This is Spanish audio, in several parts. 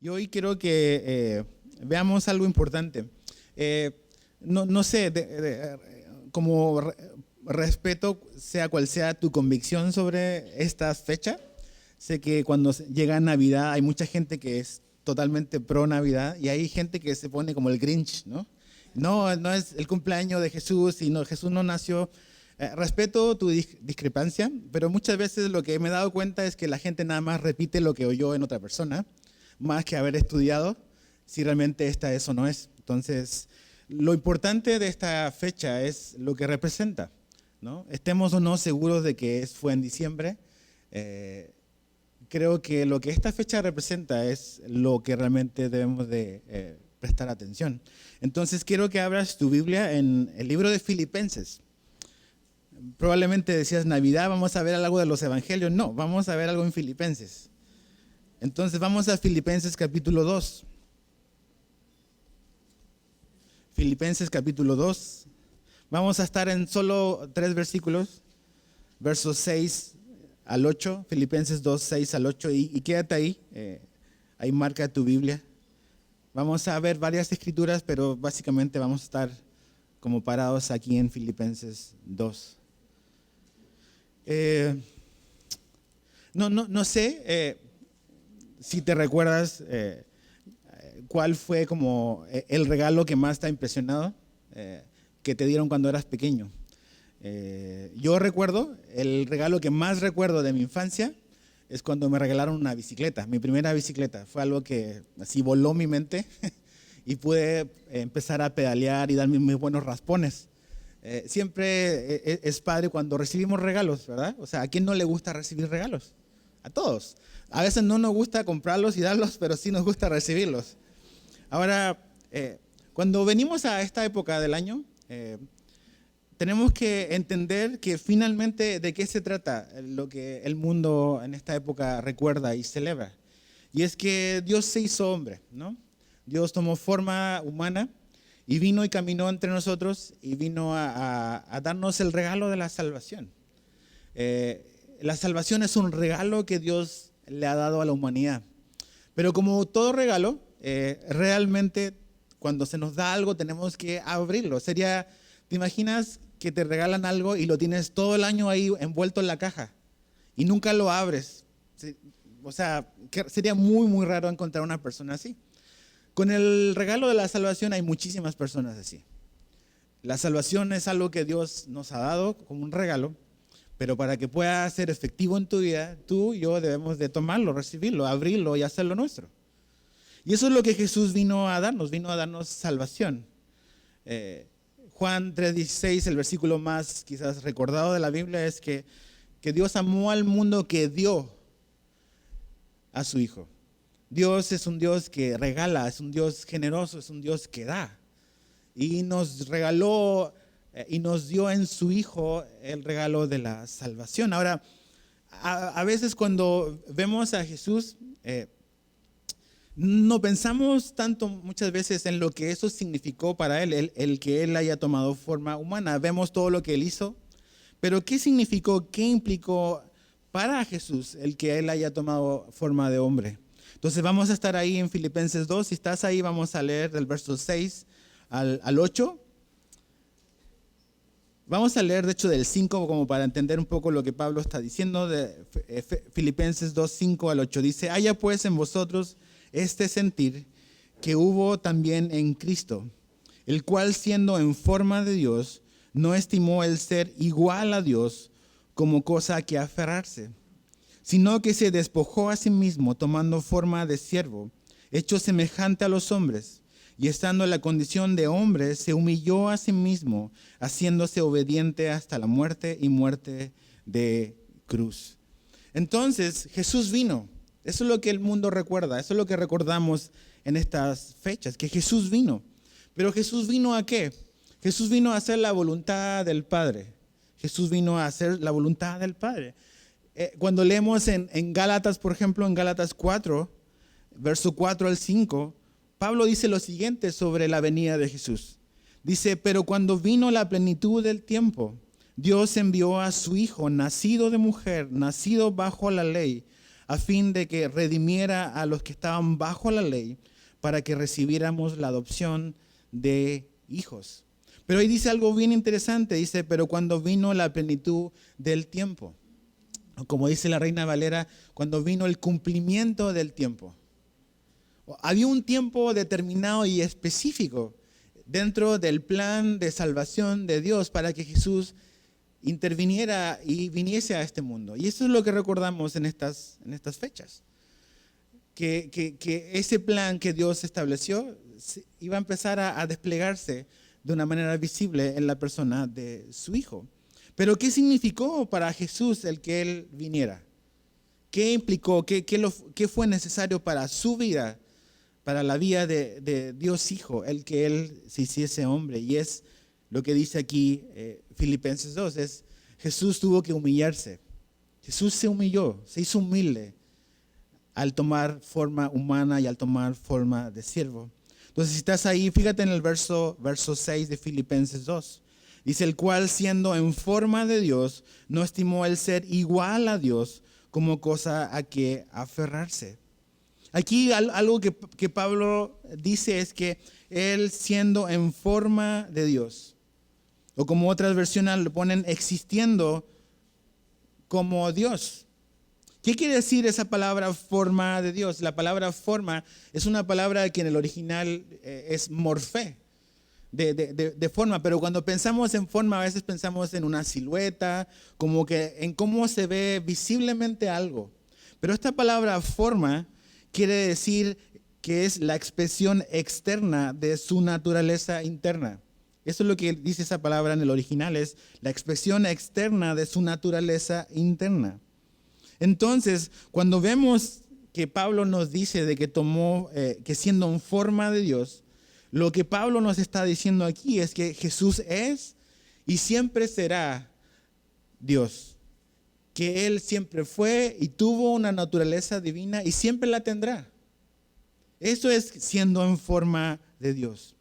Y hoy quiero que veamos algo importante. No sé, como respeto, sea cual sea tu convicción sobre esta fecha. Sé que cuando llega Navidad hay mucha gente que es totalmente pro Navidad y hay gente que se pone como el Grinch, ¿no? No es el cumpleaños de Jesús y no, Jesús no nació. Respeto tu discrepancia, pero muchas veces lo que me he dado cuenta es que la gente nada más repite lo que oyó en otra persona, más que haber estudiado si realmente esta es o no es. Entonces, lo importante de esta fecha es lo que representa, ¿no? Estemos o no seguros de que fue en diciembre, creo que lo que esta fecha representa es lo que realmente debemos de prestar atención. Entonces, quiero que abras tu Biblia en el libro de Filipenses. Probablemente decías Navidad, vamos a ver algo de los evangelios. No, vamos a ver algo en Filipenses. Entonces vamos a Filipenses capítulo 2. Filipenses capítulo 2. Vamos a estar en solo 3 versículos, versos 6 al 8. Filipenses 2, 6 al 8. Y quédate ahí, ahí marca tu Biblia. Vamos a ver varias escrituras, pero básicamente vamos a estar como parados aquí en Filipenses 2. No sé si te recuerdas cuál fue como el regalo que más te ha impresionado, que te dieron cuando eras pequeño. Yo recuerdo, el regalo que más recuerdo de mi infancia es cuando me regalaron una bicicleta, mi primera bicicleta. Fue algo que así voló mi mente y pude empezar a pedalear y dar mis buenos raspones. Siempre es padre cuando recibimos regalos, ¿verdad? O sea, ¿a quién no le gusta recibir regalos? A todos. A veces no nos gusta comprarlos y darlos, pero sí nos gusta recibirlos. Ahora, cuando venimos a esta época del año, tenemos que entender que finalmente de qué se trata lo que el mundo en esta época recuerda y celebra. Y es que Dios se hizo hombre, ¿no? Dios tomó forma humana y vino y caminó entre nosotros y vino a darnos el regalo de la salvación. La salvación es un regalo que Dios le ha dado a la humanidad. Pero como todo regalo, realmente cuando se nos da algo tenemos que abrirlo. ¿Te imaginas que te regalan algo y lo tienes todo el año ahí envuelto en la caja y nunca lo abres? O sea, sería muy, muy raro encontrar una persona así. Con el regalo de la salvación hay muchísimas personas así. La salvación es algo que Dios nos ha dado como un regalo, pero para que pueda ser efectivo en tu vida, tú y yo debemos de tomarlo, recibirlo, abrirlo y hacerlo nuestro. Y eso es lo que Jesús vino a darnos salvación. Juan 3:16, el versículo más quizás recordado de la Biblia, es que Dios amó al mundo que dio a su Hijo. Dios es un Dios que regala, es un Dios generoso, es un Dios que da. Y nos regaló y nos dio en su Hijo el regalo de la salvación. Ahora, a veces cuando vemos a Jesús, no pensamos tanto muchas veces en lo que eso significó para Él, el que Él haya tomado forma humana. Vemos todo lo que Él hizo, pero ¿qué significó, qué implicó para Jesús el que Él haya tomado forma de hombre? Entonces vamos a estar ahí en Filipenses 2. Si estás ahí, vamos a leer del verso 6 al 8. Vamos a leer, de hecho, del 5 como para entender un poco lo que Pablo está diciendo. De Filipenses 2, 5 al 8. Dice: haya pues en vosotros este sentir que hubo también en Cristo, el cual siendo en forma de Dios, no estimó el ser igual a Dios como cosa a que aferrarse, sino que se despojó a sí mismo, tomando forma de siervo, hecho semejante a los hombres, y estando en la condición de hombre, se humilló a sí mismo, haciéndose obediente hasta la muerte y muerte de cruz. Entonces, Jesús vino. Eso es lo que el mundo recuerda, eso es lo que recordamos en estas fechas, que Jesús vino. Pero ¿Jesús vino a qué? Jesús vino a hacer la voluntad del Padre. Jesús vino a hacer la voluntad del Padre. Cuando leemos en Gálatas, por ejemplo, en Gálatas 4, verso 4 al 5, Pablo dice lo siguiente sobre la venida de Jesús. Dice, pero cuando vino la plenitud del tiempo, Dios envió a su Hijo, nacido de mujer, nacido bajo la ley, a fin de que redimiera a los que estaban bajo la ley, para que recibiéramos la adopción de hijos. Pero ahí dice algo bien interesante, dice, pero cuando vino la plenitud del tiempo, como dice la Reina Valera, cuando vino el cumplimiento del tiempo. Había un tiempo determinado y específico dentro del plan de salvación de Dios para que Jesús interviniera y viniese a este mundo. Y eso es lo que recordamos en estas fechas. Que ese plan que Dios estableció iba a empezar a desplegarse de una manera visible en la persona de su Hijo. Pero ¿qué significó para Jesús el que Él viniera? ¿Qué implicó? ¿Qué fue necesario para su vida, para la vida de Dios Hijo, el que Él se hiciese hombre? Y es lo que dice aquí Filipenses 2, es Jesús tuvo que humillarse. Jesús se humilló, se hizo humilde al tomar forma humana y al tomar forma de siervo. Entonces, si estás ahí, fíjate en el verso 6 de Filipenses 2. Dice, el cual siendo en forma de Dios, no estimó el ser igual a Dios como cosa a que aferrarse. Aquí algo que Pablo dice es que él siendo en forma de Dios, o como otras versiones lo ponen, existiendo como Dios. ¿Qué quiere decir esa palabra forma de Dios? La palabra forma es una palabra que en el original es morfé, de forma, pero cuando pensamos en forma a veces pensamos en una silueta, como que en cómo se ve visiblemente algo. Pero esta palabra forma quiere decir que es la expresión externa de su naturaleza interna. Eso es lo que dice esa palabra en el original, es la expresión externa de su naturaleza interna. Entonces, cuando vemos que Pablo nos dice de que que siendo en forma de Dios, lo que Pablo nos está diciendo aquí es que Jesús es y siempre será Dios. Que Él siempre fue y tuvo una naturaleza divina y siempre la tendrá. Eso es siendo en forma de Dios.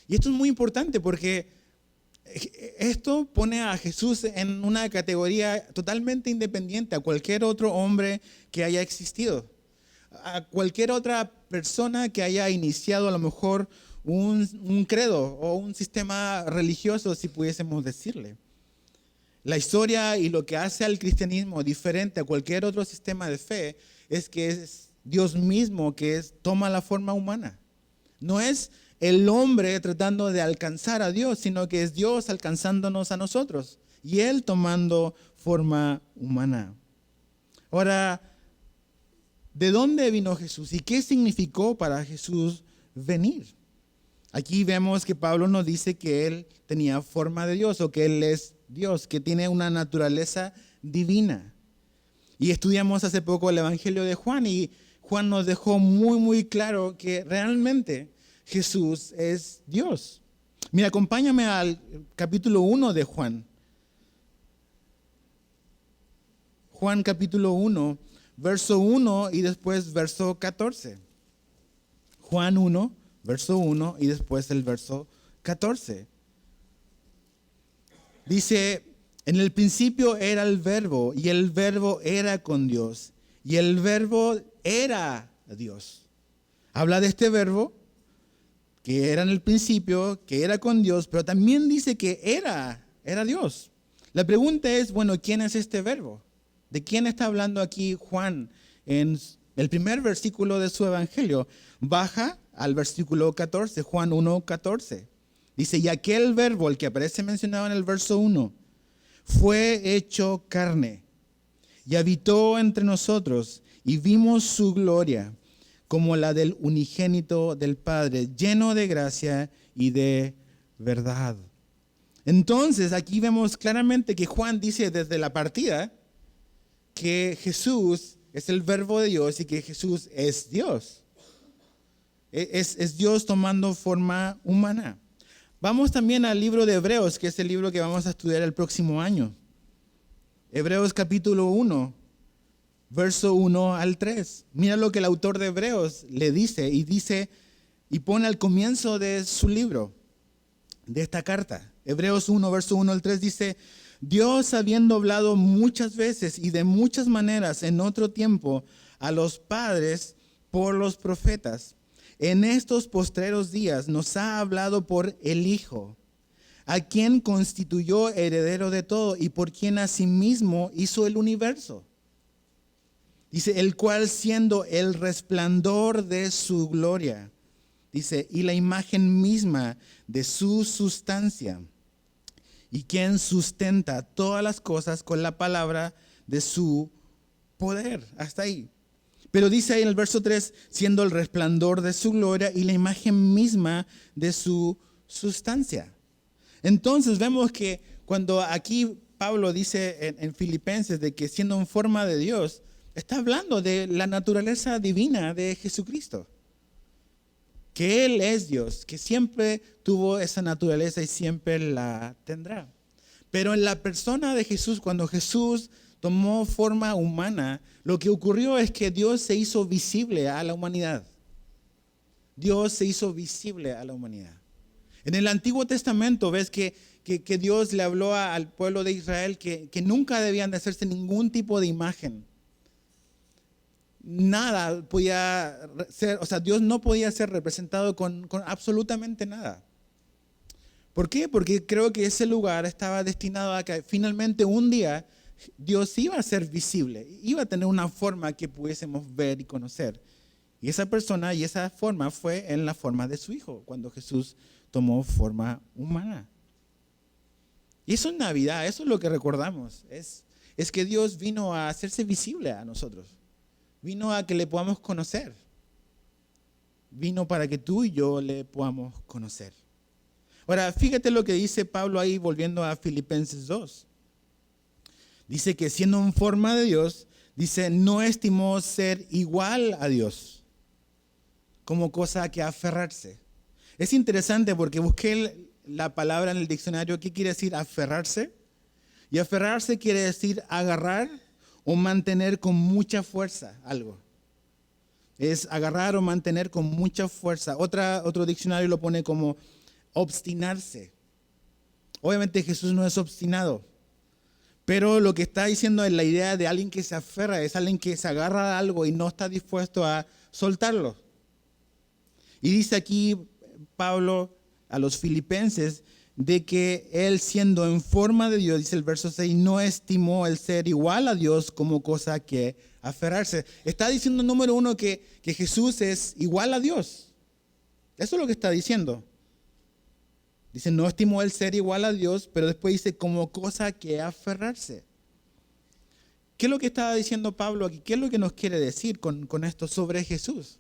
Y esto es muy importante porque esto pone a Jesús en una categoría totalmente independiente a cualquier otro hombre que haya existido, a cualquier otra persona que haya iniciado a lo mejor un credo o un sistema religioso, si pudiésemos decirle. La historia y lo que hace al cristianismo diferente a cualquier otro sistema de fe es que es Dios mismo que toma la forma humana. No es el hombre tratando de alcanzar a Dios, sino que es Dios alcanzándonos a nosotros y Él tomando forma humana. Ahora, ¿de dónde vino Jesús y qué significó para Jesús venir? Aquí vemos que Pablo nos dice que Él tenía forma de Dios o que Él es Dios, que tiene una naturaleza divina. Y estudiamos hace poco el Evangelio de Juan y Juan nos dejó muy, muy claro que realmente Jesús es Dios. Mira, acompáñame al capítulo 1 de Juan. Juan capítulo 1, verso 1 y después verso 14. Juan 1, verso 1 y después el verso 14. Dice, en el principio era el verbo y el verbo era con Dios y el verbo era Dios. Habla de este verbo que era en el principio, que era con Dios, pero también dice que era Dios. La pregunta es, bueno, ¿quién es este verbo? ¿De quién está hablando aquí Juan en el primer versículo de su evangelio? Baja al versículo 14, Juan 1, 14. Dice, y aquel verbo, el que aparece mencionado en el verso 1, fue hecho carne y habitó entre nosotros y vimos su gloria como la del unigénito del Padre, lleno de gracia y de verdad. Entonces, aquí vemos claramente que Juan dice desde la partida que Jesús es el verbo de Dios y que Jesús es Dios. Es Dios tomando forma humana. Vamos también al libro de Hebreos, que es el libro que vamos a estudiar el próximo año. Hebreos capítulo 1, verso 1 al 3. Mira lo que el autor de Hebreos le dice y pone al comienzo de su libro. de esta carta. Hebreos 1, verso 1 al 3 dice: Dios, habiendo hablado muchas veces y de muchas maneras en otro tiempo a los padres por los profetas, en estos postreros días nos ha hablado por el Hijo, a quien constituyó heredero de todo y por quien asimismo hizo el universo. Dice, el cual siendo el resplandor de su gloria, dice, y la imagen misma de su sustancia, y quien sustenta todas las cosas con la palabra de su poder. Hasta ahí. Pero dice ahí en el verso 3, siendo el resplandor de su gloria y la imagen misma de su sustancia. Entonces vemos que cuando aquí Pablo dice en Filipenses de que siendo en forma de Dios, está hablando de la naturaleza divina de Jesucristo. Que Él es Dios, que siempre tuvo esa naturaleza y siempre la tendrá. Pero en la persona de Jesús, cuando Jesús tomó forma humana, lo que ocurrió es que Dios se hizo visible a la humanidad. Dios se hizo visible a la humanidad. En el Antiguo Testamento ves que Dios le habló al pueblo de Israel que nunca debían de hacerse ningún tipo de imagen. Nada podía ser, o sea, Dios no podía ser representado con absolutamente nada. ¿Por qué? Porque creo que ese lugar estaba destinado a que finalmente un día Dios iba a ser visible, iba a tener una forma que pudiésemos ver y conocer. Y esa persona y esa forma fue en la forma de su Hijo, cuando Jesús tomó forma humana. Y eso es Navidad, eso es lo que recordamos. Es que Dios vino a hacerse visible a nosotros. Vino a que le podamos conocer. Vino para que tú y yo le podamos conocer. Ahora, fíjate lo que dice Pablo ahí, volviendo a Filipenses 2. Dice que siendo en forma de Dios, dice, no estimó ser igual a Dios como cosa a que aferrarse. Es interesante porque busqué la palabra en el diccionario. ¿Qué quiere decir aferrarse? Y aferrarse quiere decir agarrar o mantener con mucha fuerza algo. Es agarrar o mantener con mucha fuerza. Otro diccionario lo pone como obstinarse. Obviamente Jesús no es obstinado, pero lo que está diciendo es la idea de alguien que se aferra, es alguien que se agarra a algo y no está dispuesto a soltarlo. Y dice aquí Pablo a los filipenses de que él siendo en forma de Dios, dice el verso 6, no estimó el ser igual a Dios como cosa que aferrarse. Está diciendo número uno que Jesús es igual a Dios. Eso es lo que está diciendo. Dice, no estimó el ser igual a Dios, pero después dice como cosa que aferrarse. ¿Qué es lo que estaba diciendo Pablo aquí? ¿Qué es lo que nos quiere decir con esto sobre Jesús?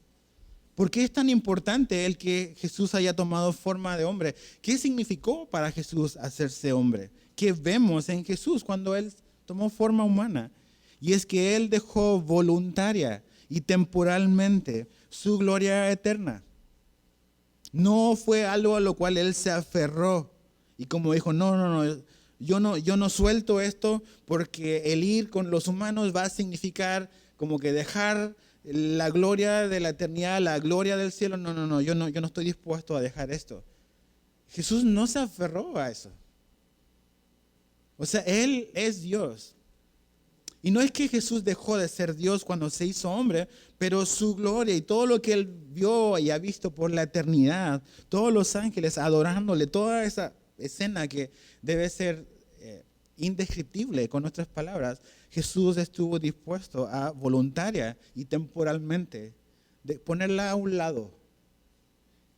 ¿Por qué es tan importante el que Jesús haya tomado forma de hombre? ¿Qué significó para Jesús hacerse hombre? ¿Qué vemos en Jesús cuando Él tomó forma humana? Y es que Él dejó voluntaria y temporalmente su gloria eterna. No fue algo a lo cual Él se aferró y como dijo, no, yo no suelto esto porque el ir con los humanos va a significar como que dejar la gloria de la eternidad, la gloria del cielo. No, yo no estoy dispuesto a dejar esto. Jesús no se aferró a eso. O sea, Él es Dios. Y no es que Jesús dejó de ser Dios cuando se hizo hombre, pero su gloria y todo lo que Él vio y ha visto por la eternidad, todos los ángeles adorándole, toda esa escena que debe ser indescriptible con nuestras palabras, Jesús estuvo dispuesto a voluntaria y temporalmente de ponerla a un lado.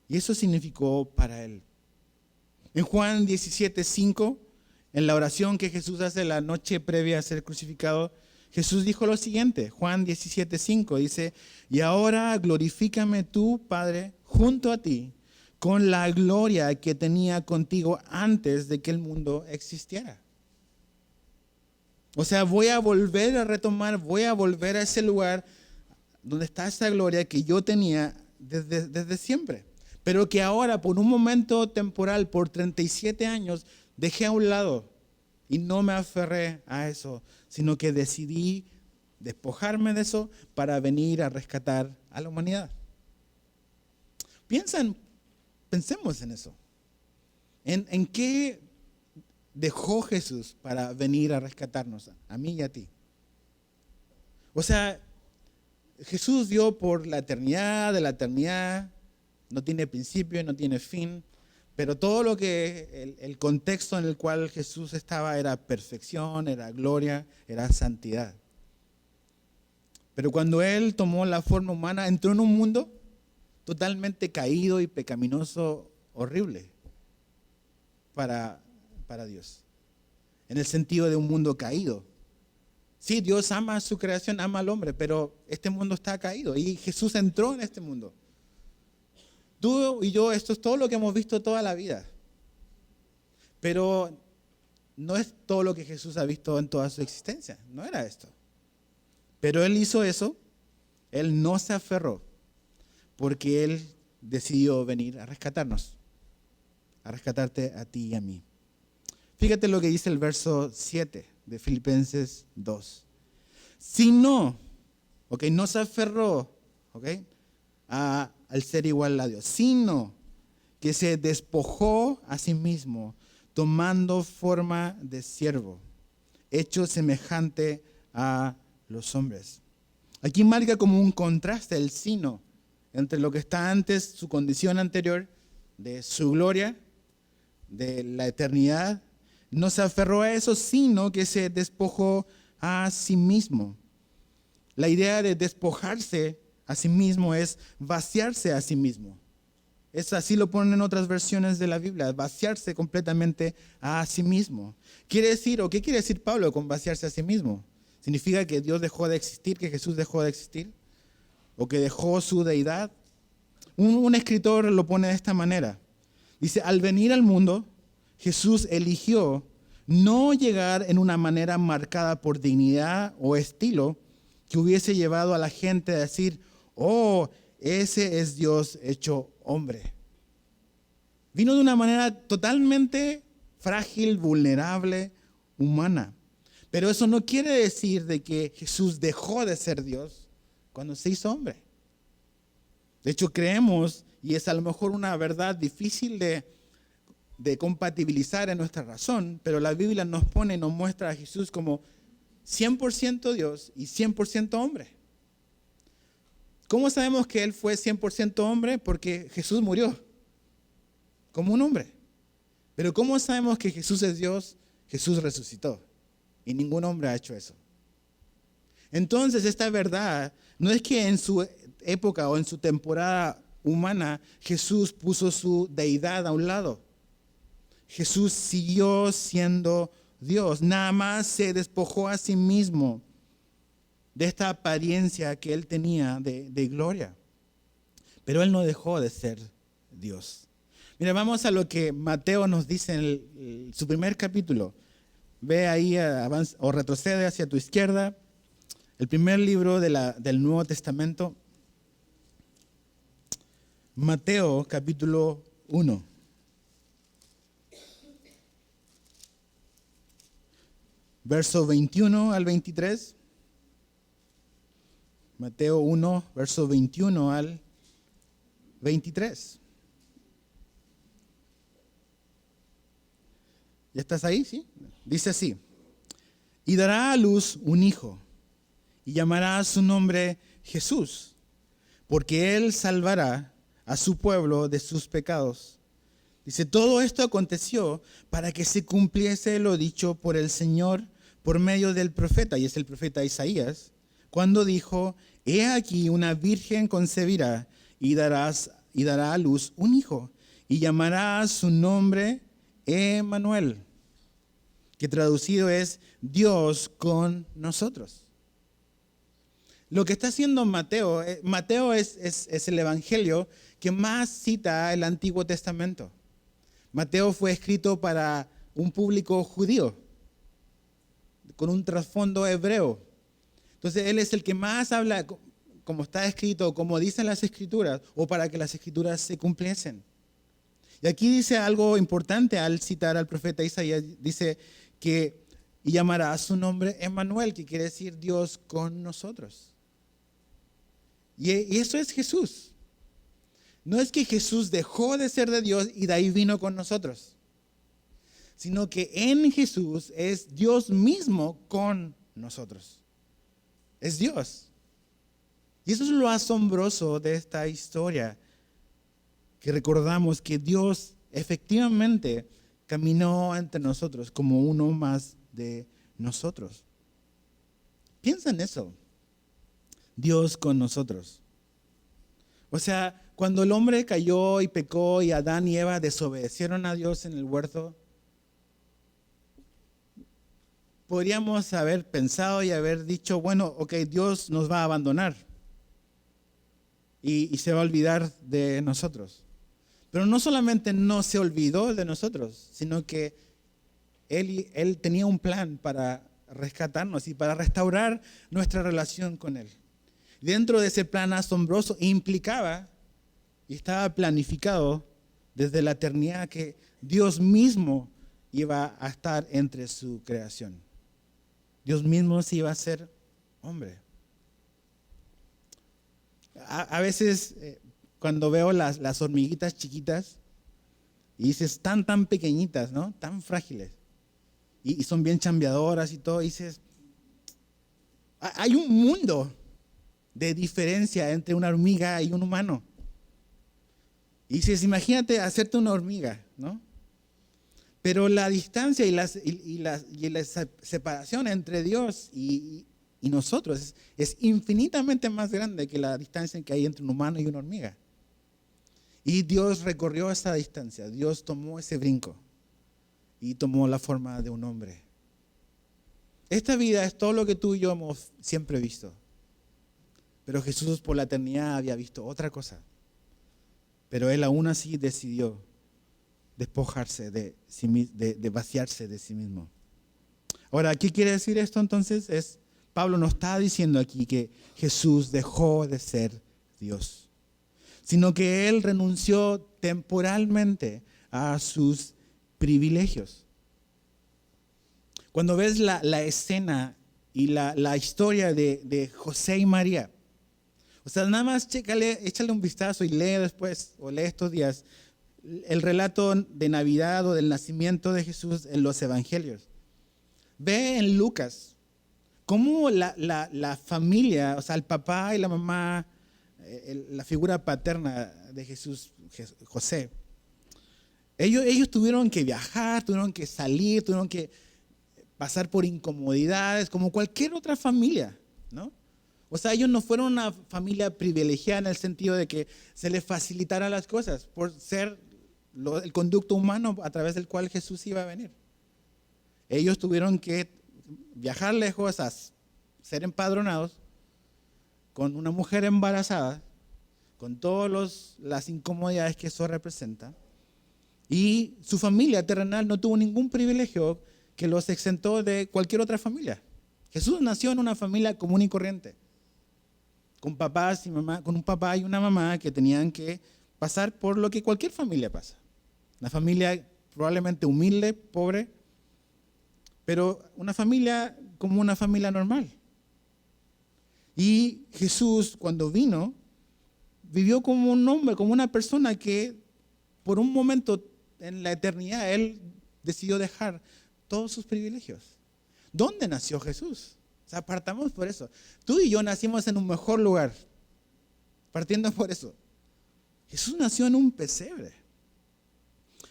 Y eso significó para Él. En Juan 17:5, en la oración que Jesús hace la noche previa a ser crucificado, Jesús dijo lo siguiente, Juan 17:5, dice, y ahora glorifícame tú, Padre, junto a ti, con la gloria que tenía contigo antes de que el mundo existiera. O sea, voy a volver a retomar, voy a volver a ese lugar donde está esa gloria que yo tenía desde siempre. Pero que ahora, por un momento temporal, por 37 años, dejé a un lado y no me aferré a eso, sino que decidí despojarme de eso para venir a rescatar a la humanidad. Pensemos en eso. ¿En qué dejó Jesús para venir a rescatarnos, a mí y a ti? O sea, Jesús dio por la eternidad de la eternidad, no tiene principio, no tiene fin, pero todo lo que el contexto en el cual Jesús estaba era perfección, era gloria, era santidad. Pero cuando Él tomó la forma humana, entró en un mundo totalmente caído y pecaminoso, horrible para Dios, en el sentido de un mundo caído. Sí, Dios ama a su creación, ama al hombre, pero este mundo está caído y Jesús entró en este mundo. Tú y yo, esto es todo lo que hemos visto toda la vida. Pero no es todo lo que Jesús ha visto en toda su existencia, no era esto. Pero Él hizo eso, Él no se aferró, porque Él decidió venir a rescatarnos, a rescatarte a ti y a mí. Fíjate lo que dice el verso 7 de Filipenses 2. Si no, no se aferró, al ser igual a Dios, sino que se despojó a sí mismo, tomando forma de siervo, hecho semejante a los hombres. Aquí marca como un contraste el sino entre lo que está antes, su condición anterior, de su gloria, de la eternidad. No se aferró a eso, sino que se despojó a sí mismo. La idea de despojarse a sí mismo es vaciarse a sí mismo. Es así lo ponen en otras versiones de la Biblia, vaciarse completamente a sí mismo. Quiere decir, ¿o qué quiere decir Pablo con vaciarse a sí mismo? ¿Significa que Dios dejó de existir, que Jesús dejó de existir? ¿O que dejó su deidad? Un escritor lo pone de esta manera. Dice, al venir al mundo, Jesús eligió no llegar en una manera marcada por dignidad o estilo que hubiese llevado a la gente a decir, oh, ese es Dios hecho hombre. Vino de una manera totalmente frágil, vulnerable, humana. Pero eso no quiere decir de que Jesús dejó de ser Dios cuando se hizo hombre. De hecho, creemos, y es a lo mejor una verdad difícil de compatibilizar en nuestra razón, pero la Biblia nos muestra a Jesús como 100% Dios y 100% hombre. ¿Cómo sabemos que Él fue 100% hombre? Porque Jesús murió como un hombre. Pero ¿cómo sabemos que Jesús es Dios? Jesús resucitó y ningún hombre ha hecho eso. Entonces esta verdad no es que en su época o en su temporada humana Jesús puso su deidad a un lado. Jesús siguió siendo Dios, nada más se despojó a sí mismo de esta apariencia que Él tenía de gloria. Pero Él no dejó de ser Dios. Mira, vamos a lo que Mateo nos dice en su primer capítulo. Ve ahí, avanza, o retrocede hacia tu izquierda, el primer libro del Nuevo Testamento, Mateo capítulo 1. Verso 21 al 23. Mateo 1, verso 21 al 23. ¿Ya estás ahí? ¿Sí? Dice así. Y dará a luz un hijo, y llamará su nombre Jesús, porque él salvará a su pueblo de sus pecados. Dice, todo esto aconteció para que se cumpliese lo dicho por el Señor por medio del profeta, y es el profeta Isaías, cuando dijo, he aquí una virgen concebirá y dará a luz un hijo, y llamará su nombre Emmanuel, que traducido es Dios con nosotros. Lo que está haciendo Mateo es el evangelio que más cita el Antiguo Testamento. Mateo fue escrito para un público judío, con un trasfondo hebreo. Entonces él es el que más habla como está escrito, como dicen las escrituras, o para que las escrituras se cumpliesen. Y aquí dice algo importante al citar al profeta Isaías, dice que y llamará a su nombre Emmanuel, que quiere decir Dios con nosotros. Y eso es Jesús. No es que Jesús dejó de ser de Dios y de ahí vino con nosotros. sino que en Jesús es Dios mismo con nosotros. Es Dios. Y eso es lo asombroso de esta historia, que recordamos que Dios efectivamente caminó entre nosotros como uno más de nosotros. Piensa en eso. Dios con nosotros. O sea, cuando el hombre cayó y pecó y Adán y Eva desobedecieron a Dios en el huerto, podríamos haber pensado y haber dicho, bueno, ok, Dios nos va a abandonar y se va a olvidar de nosotros. Pero no solamente no se olvidó de nosotros, sino que Él tenía un plan para rescatarnos y para restaurar nuestra relación con Él. Dentro de ese plan asombroso implicaba y estaba planificado desde la eternidad que Dios mismo iba a estar entre su creación. Dios mismo se iba a hacer hombre. A veces cuando veo las hormiguitas chiquitas y dices tan pequeñitas, ¿no? Tan frágiles y son bien chambeadoras y todo, y dices, hay un mundo de diferencia entre una hormiga y un humano. Y dices, imagínate hacerte una hormiga, ¿no? Pero la distancia y la separación entre Dios y nosotros es infinitamente más grande que la distancia que hay entre un humano y una hormiga. Y Dios recorrió esa distancia, Dios tomó ese brinco y tomó la forma de un hombre. Esta vida es todo lo que tú y yo hemos siempre visto. Pero Jesús por la eternidad había visto otra cosa. Pero Él aún así decidió despojarse de vaciarse de sí mismo. Ahora, ¿qué quiere decir esto entonces? Pablo no está diciendo aquí que Jesús dejó de ser Dios, sino que Él renunció temporalmente a sus privilegios. Cuando ves la escena y la historia de José y María, o sea, nada más échale un vistazo y lee después, o lee estos días, el relato de Navidad o del nacimiento de Jesús en los evangelios. Ve en Lucas cómo la familia, o sea, el papá y la mamá, la figura paterna de Jesús, José, ellos tuvieron que viajar, tuvieron que salir, tuvieron que pasar por incomodidades, como cualquier otra familia, ¿no? O sea, ellos no fueron una familia privilegiada en el sentido de que se les facilitaran las cosas por ser el conducto humano a través del cual Jesús iba a venir. Ellos tuvieron que viajar lejos a ser empadronados con una mujer embarazada, con todas las incomodidades que eso representa. Y su familia terrenal no tuvo ningún privilegio que los exentó de cualquier otra familia. Jesús nació en una familia común y corriente, con papás y mamá, con un papá y una mamá que tenían que pasar por lo que cualquier familia pasa. Una familia probablemente humilde, pobre, pero una familia como una familia normal. Y Jesús, cuando vino, vivió como un hombre, como una persona que por un momento en la eternidad Él decidió dejar todos sus privilegios. ¿Dónde nació Jesús? O sea, partamos por eso. Tú y yo nacimos en un mejor lugar, partiendo por eso. Jesús nació en un pesebre.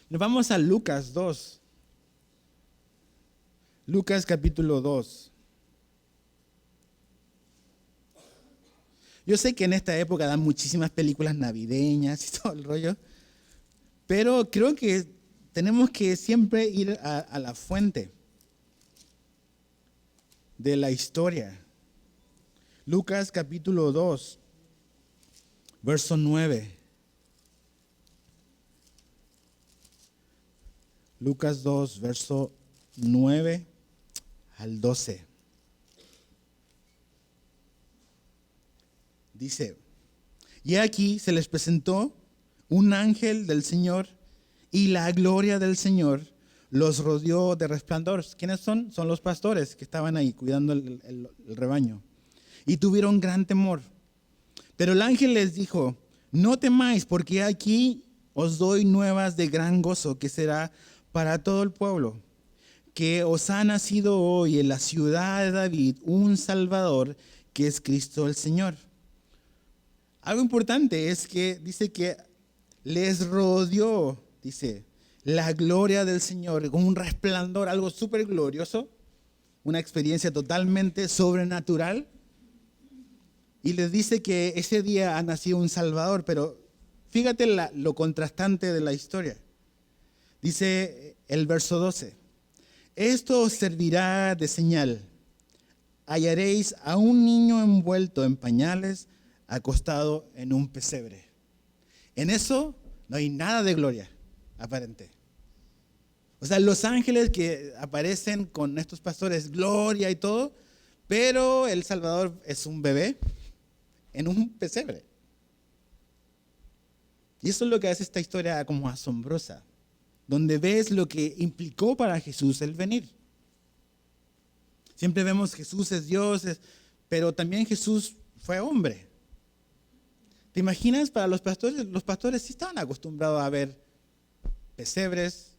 Nos vamos a Lucas 2. Lucas capítulo 2. Yo sé que en esta época dan muchísimas películas navideñas y todo el rollo, pero creo que tenemos que siempre ir a la fuente de la historia. Lucas capítulo 2, verso 9. Lucas 2, verso 9 al 12. Dice, y aquí se les presentó un ángel del Señor y la gloria del Señor los rodeó de resplandor. ¿Quiénes son? Son los pastores que estaban ahí cuidando el rebaño. Y tuvieron gran temor. Pero el ángel les dijo, no temáis, porque aquí os doy nuevas de gran gozo, que será para todo el pueblo, que os ha nacido hoy en la ciudad de David un Salvador, que es Cristo el Señor. Algo importante es que dice que les rodeó, dice, la gloria del Señor, con un resplandor, algo súper glorioso, una experiencia totalmente sobrenatural. Y les dice que ese día ha nacido un Salvador, pero fíjate lo contrastante de la historia. Dice el verso 12, esto os servirá de señal. Hallaréis a un niño envuelto en pañales, acostado en un pesebre. En eso no hay nada de gloria aparente. O sea, los ángeles que aparecen con estos pastores, gloria y todo, pero el Salvador es un bebé en un pesebre. Y eso es lo que hace esta historia como asombrosa, donde ves lo que implicó para Jesús el venir. Siempre vemos Jesús es Dios, pero también Jesús fue hombre. ¿Te imaginas? Para los pastores sí estaban acostumbrados a ver pesebres,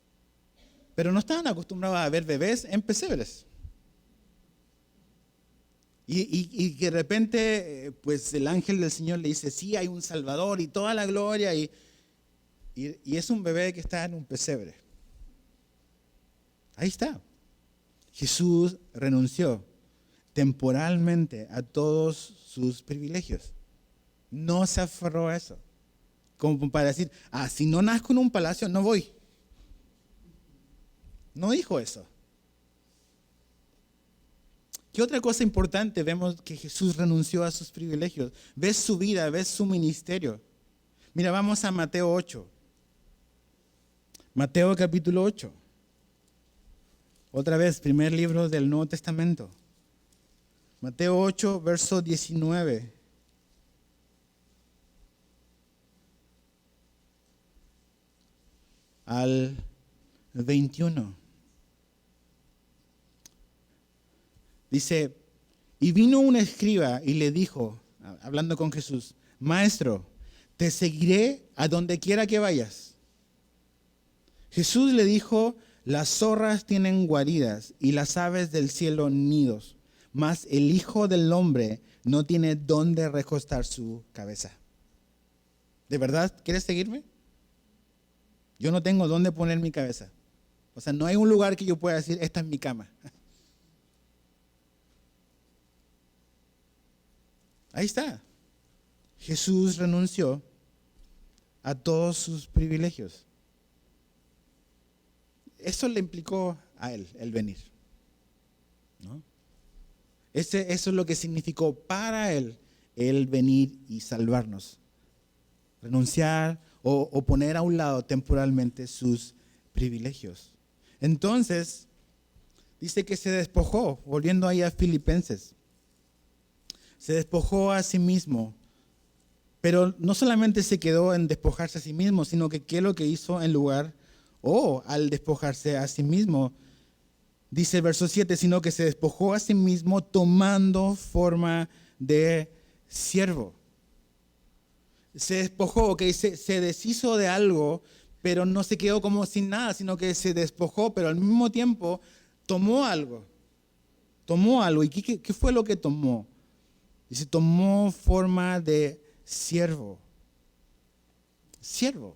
pero no estaban acostumbrados a ver bebés en pesebres. Y que de repente, pues el ángel del Señor le dice, sí, hay un Salvador y toda la gloria, y es un bebé que está en un pesebre. Ahí está. Jesús renunció temporalmente a todos sus privilegios. No se aferró a eso. Como para decir, si no nazco en un palacio, no voy. No dijo eso. ¿Qué otra cosa importante vemos que Jesús renunció a sus privilegios? Ves su vida, ves su ministerio. Mira, vamos a Mateo 8. Mateo capítulo 8. Otra vez, primer libro del Nuevo Testamento. Mateo 8, verso 19. Al 21. Dice, y vino un escriba y le dijo, hablando con Jesús, Maestro, te seguiré a donde quiera que vayas. Jesús le dijo, las zorras tienen guaridas y las aves del cielo nidos, mas el Hijo del Hombre no tiene dónde recostar su cabeza. ¿De verdad quieres seguirme? Yo no tengo dónde poner mi cabeza. O sea, no hay un lugar que yo pueda decir, esta es mi cama. Ahí está. Jesús renunció a todos sus privilegios. Eso le implicó a él, el venir. ¿No? Eso es lo que significó para él el venir y salvarnos. Renunciar o poner a un lado temporalmente sus privilegios. Entonces, dice que se despojó, volviendo ahí a Filipenses. Se despojó a sí mismo, pero no solamente se quedó en despojarse a sí mismo, sino que qué es lo que hizo en lugar, al despojarse a sí mismo. Dice el verso 7, sino que se despojó a sí mismo tomando forma de siervo. Se despojó, se deshizo de algo, pero no se quedó como sin nada, sino que se despojó, pero al mismo tiempo tomó algo. Tomó algo. ¿Y qué fue lo que tomó? Dice, tomó forma de siervo. Siervo.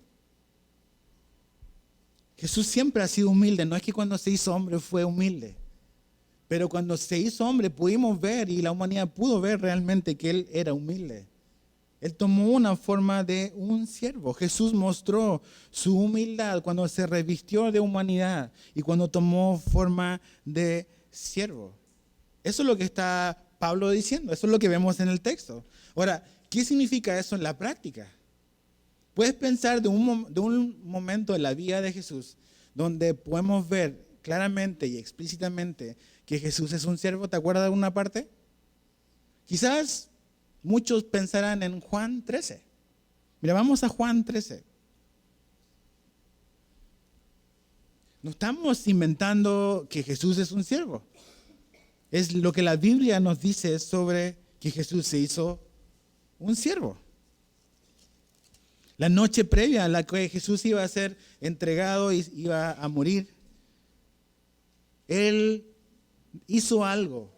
Jesús siempre ha sido humilde. No es que cuando se hizo hombre fue humilde. Pero cuando se hizo hombre pudimos ver y la humanidad pudo ver realmente que Él era humilde. Él tomó una forma de un siervo. Jesús mostró su humildad cuando se revistió de humanidad y cuando tomó forma de siervo. Eso es lo que está Pablo diciendo, eso es lo que vemos en el texto. Ahora, ¿qué significa eso en la práctica? Puedes pensar de un momento en la vida de Jesús donde podemos ver claramente y explícitamente que Jesús es un siervo. ¿Te acuerdas de alguna parte? Quizás muchos pensarán en Juan 13. Mira, vamos a Juan 13. No estamos inventando que Jesús es un siervo. Es lo que la Biblia nos dice sobre que Jesús se hizo un siervo. La noche previa a la que Jesús iba a ser entregado y iba a morir, Él hizo algo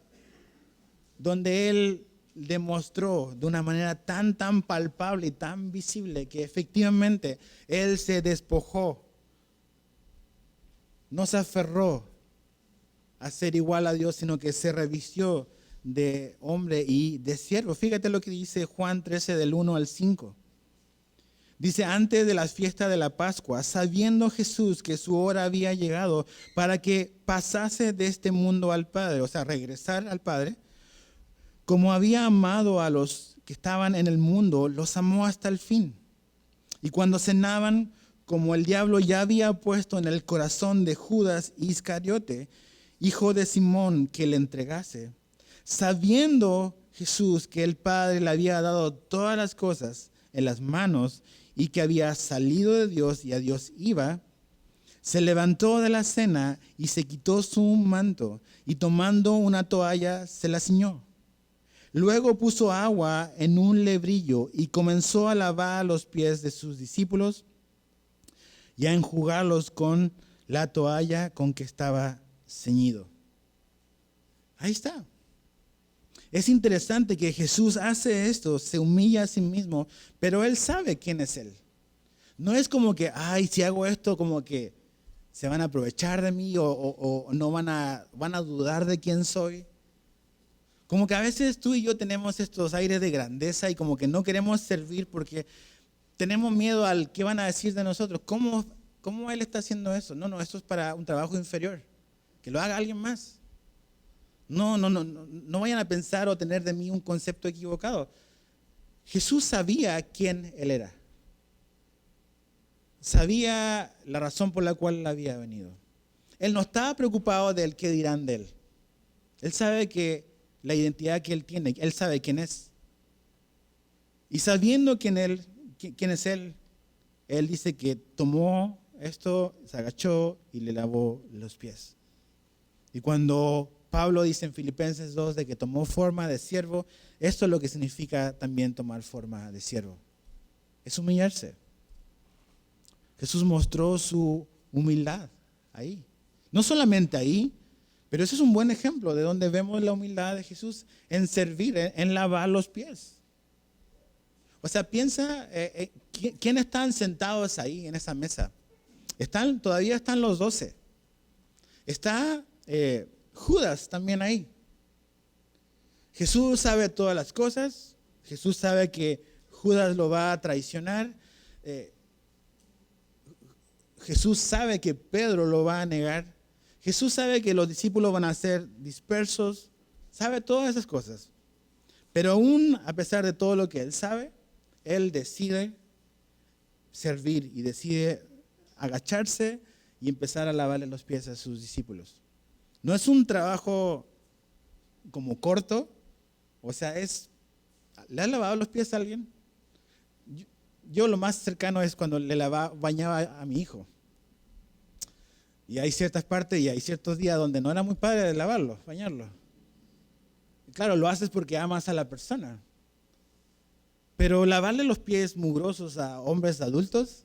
donde Él demostró de una manera tan palpable y tan visible que efectivamente Él se despojó, no se aferró a ser igual a Dios, sino que se revistió de hombre y de siervo. Fíjate lo que dice Juan 13 del 1 al 5. Dice, antes de las fiestas de la Pascua, sabiendo Jesús que su hora había llegado para que pasase de este mundo al Padre, o sea, regresar al Padre, como había amado a los que estaban en el mundo, los amó hasta el fin. Y cuando cenaban, como el diablo ya había puesto en el corazón de Judas Iscariote, hijo de Simón, que le entregase, sabiendo Jesús que el Padre le había dado todas las cosas en las manos y que había salido de Dios y a Dios iba, se levantó de la cena y se quitó su manto y tomando una toalla se la ciñó. Luego puso agua en un lebrillo y comenzó a lavar los pies de sus discípulos y a enjugarlos con la toalla con que estaba ceñido. Ahí está. Es interesante que Jesús hace esto, se humilla a sí mismo, pero Él sabe quién es Él. No es como que, ay, si hago esto, como que se van a aprovechar de mí o no van a dudar de quién soy. Como que a veces tú y yo tenemos estos aires de grandeza y como que no queremos servir porque tenemos miedo al qué van a decir de nosotros. ¿Cómo Él está haciendo eso? No, esto es para un trabajo inferior. Que lo haga alguien más. No vayan a pensar o tener de mí un concepto equivocado. Jesús sabía quién Él era. Sabía la razón por la cual Él había venido. Él no estaba preocupado del qué dirán de Él. Él sabe que la identidad que Él tiene, Él sabe quién es. Y sabiendo quién es Él, Él dice que tomó esto, se agachó y le lavó los pies. Y cuando Pablo dice en Filipenses 2 de que tomó forma de siervo, esto es lo que significa también tomar forma de siervo. Es humillarse. Jesús mostró su humildad ahí. No solamente ahí, pero ese es un buen ejemplo de donde vemos la humildad de Jesús en servir, en lavar los pies. O sea, piensa, ¿quiénes están sentados ahí en esa mesa? Todavía están los 12. Está Judas también ahí. Jesús sabe todas las cosas. Jesús sabe que Judas lo va a traicionar. Jesús sabe que Pedro lo va a negar. Jesús sabe que los discípulos van a ser dispersos. Sabe todas esas cosas. Pero aún a pesar de todo lo que Él sabe, Él decide servir y decide agacharse y empezar a lavarle los pies a sus discípulos. No es un trabajo como corto, o sea, ¿le has lavado los pies a alguien? Yo lo más cercano es cuando bañaba a mi hijo. Y hay ciertas partes y hay ciertos días donde no era muy padre de lavarlo, bañarlo. Y claro, lo haces porque amas a la persona. Pero lavarle los pies mugrosos a hombres adultos,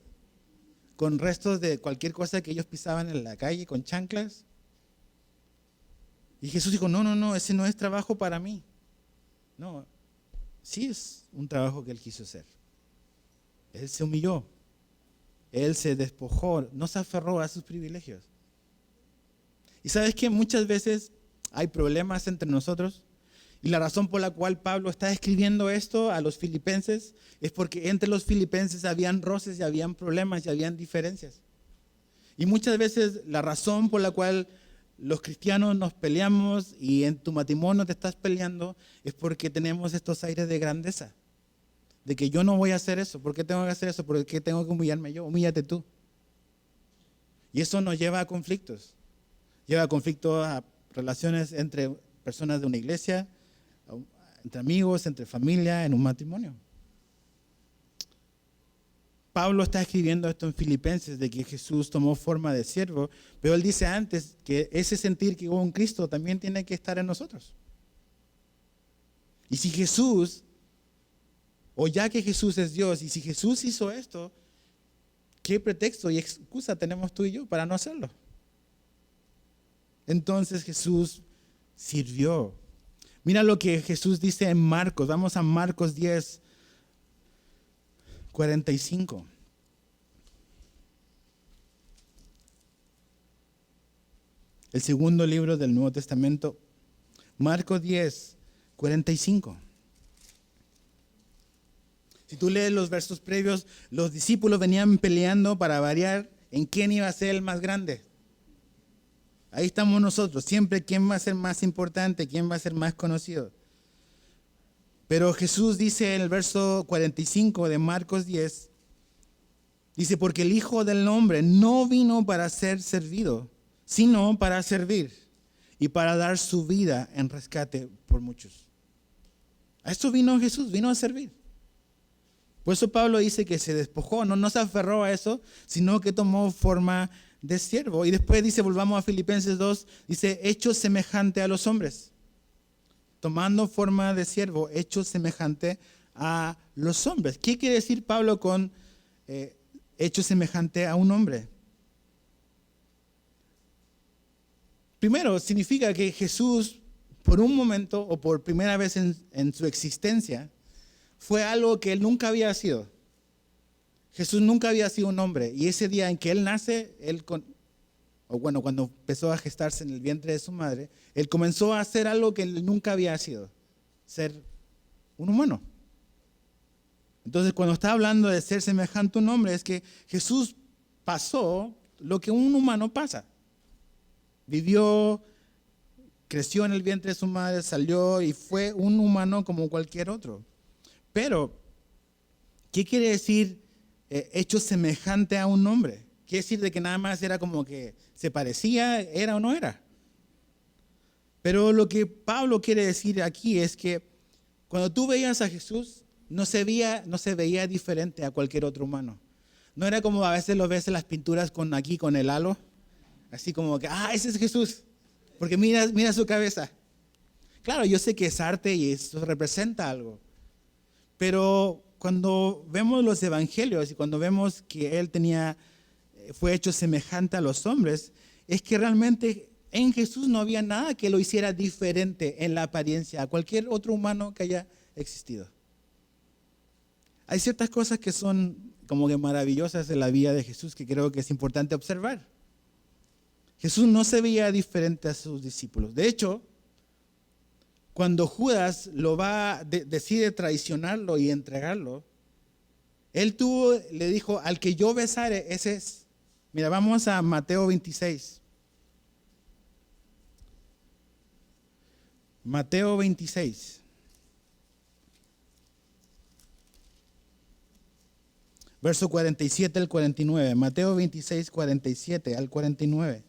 con restos de cualquier cosa que ellos pisaban en la calle, con chanclas. Y Jesús dijo, no, ese no es trabajo para mí. No, sí es un trabajo que Él quiso hacer. Él se humilló. Él se despojó, no se aferró a sus privilegios. Y sabes que muchas veces hay problemas entre nosotros. Y la razón por la cual Pablo está escribiendo esto a los filipenses es porque entre los filipenses habían roces y habían problemas y habían diferencias. Y muchas veces la razón por la cual los cristianos nos peleamos y en tu matrimonio te estás peleando es porque tenemos estos aires de grandeza. De que yo no voy a hacer eso. ¿Por qué tengo que hacer eso? ¿Por qué tengo que humillarme yo? Humíllate tú. Y eso nos lleva a conflictos. Lleva a conflictos, a relaciones entre personas de una iglesia, entre amigos, entre familia, en un matrimonio. Pablo está escribiendo esto en Filipenses de que Jesús tomó forma de siervo, pero él dice antes que ese sentir que hubo en Cristo también tiene que estar en nosotros. Y si Jesús O ya que Jesús es Dios, y si Jesús hizo esto, ¿qué pretexto y excusa tenemos tú y yo para no hacerlo? Entonces Jesús sirvió. Mira lo que Jesús dice en Marcos. Vamos a Marcos 10, 45. El segundo libro del Nuevo Testamento, Marcos 10, 45. Si tú lees los versos previos, los discípulos venían peleando para variar en quién iba a ser el más grande. Ahí estamos nosotros, siempre quién va a ser más importante, quién va a ser más conocido. Pero Jesús dice en el verso 45 de Marcos 10, dice, porque el Hijo del Hombre no vino para ser servido, sino para servir y para dar su vida en rescate por muchos. A esto vino Jesús, vino a servir. Por eso Pablo dice que se despojó, no se aferró a eso, sino que tomó forma de siervo. Y después dice, volvamos a Filipenses 2, dice, hecho semejante a los hombres. Tomando forma de siervo, hecho semejante a los hombres. ¿Qué quiere decir Pablo con hecho semejante a un hombre? Primero, significa que Jesús, por un momento o por primera vez en su existencia, fue algo que él nunca había sido. Jesús nunca había sido un hombre. Y ese día en que él nace, cuando empezó a gestarse en el vientre de su madre, él comenzó a hacer algo que él nunca había sido, ser un humano. Entonces, cuando está hablando de ser semejante a un hombre, es que Jesús pasó lo que un humano pasa. Vivió, creció en el vientre de su madre, salió y fue un humano como cualquier otro. Pero, ¿qué quiere decir hecho semejante a un hombre? Quiere decir de que nada más era como que se parecía, era o no era. Pero lo que Pablo quiere decir aquí es que cuando tú veías a Jesús, no se veía diferente a cualquier otro humano. No era como a veces lo ves en las pinturas con el halo, así como que, ese es Jesús, porque mira su cabeza. Claro, yo sé que es arte y eso representa algo, pero cuando vemos los evangelios y cuando vemos que él fue hecho semejante a los hombres, es que realmente en Jesús no había nada que lo hiciera diferente en la apariencia a cualquier otro humano que haya existido. Hay ciertas cosas que son como que maravillosas en la vida de Jesús que creo que es importante observar. Jesús no se veía diferente a sus discípulos. De hecho, cuando Judas decide traicionarlo y entregarlo, él le dijo, al que yo besare, ese es. Mira, vamos a Mateo 26. Mateo 26. Verso 47 al 49. Mateo 26, 47 al 49.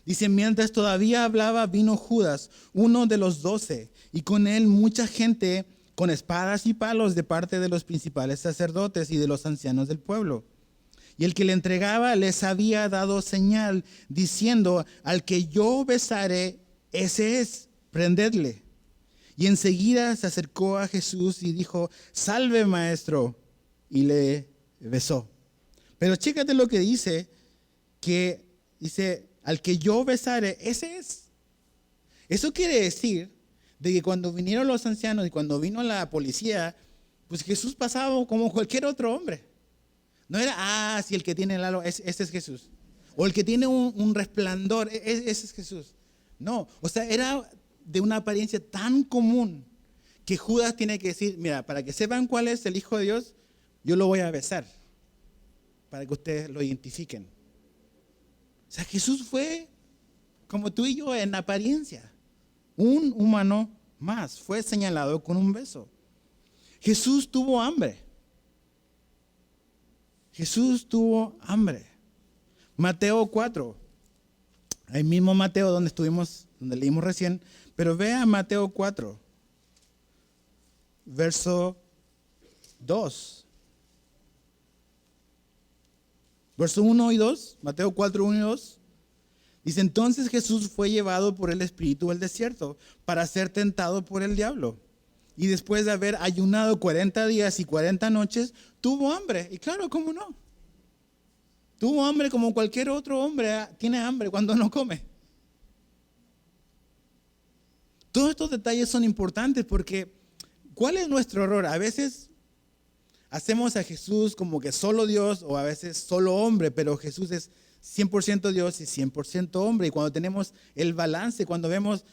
Dice, mientras todavía hablaba, vino Judas, uno de los 12, y con él mucha gente con espadas y palos de parte de los principales sacerdotes y de los ancianos del pueblo. Y el que le entregaba les había dado señal, diciendo, al que yo besare, ese es, prendedle. Y enseguida se acercó a Jesús y dijo, salve maestro, y le besó. Pero chécate lo que dice, al que yo besare, ese es. Eso quiere decir de que cuando vinieron los ancianos y cuando vino la policía, pues Jesús pasaba como cualquier otro hombre. No era, si el que tiene el halo, ese es Jesús. O el que tiene un resplandor, ese es Jesús. No, o sea, era de una apariencia tan común que Judas tiene que decir, mira, para que sepan cuál es el Hijo de Dios, yo lo voy a besar, para que ustedes lo identifiquen. O sea, Jesús fue como tú y yo en apariencia, un humano más, fue señalado con un beso. Jesús tuvo hambre. Jesús tuvo hambre. Mateo 4. Ahí mismo Mateo donde leímos recién, pero vea Mateo 4, verso 2. Verso 1 y 2, Mateo 4, 1 y 2. Dice, entonces Jesús fue llevado por el Espíritu al desierto para ser tentado por el diablo. y después de haber ayunado 40 días y 40 noches, tuvo hambre. Y claro, ¿cómo no? Tuvo hambre como cualquier otro hombre tiene hambre cuando no come. Todos estos detalles son importantes porque ¿cuál es nuestro error? A veces hacemos a Jesús como que solo Dios o a veces solo hombre, pero Jesús es 100% Dios y 100% hombre. Y cuando tenemos el balance, cuando vemos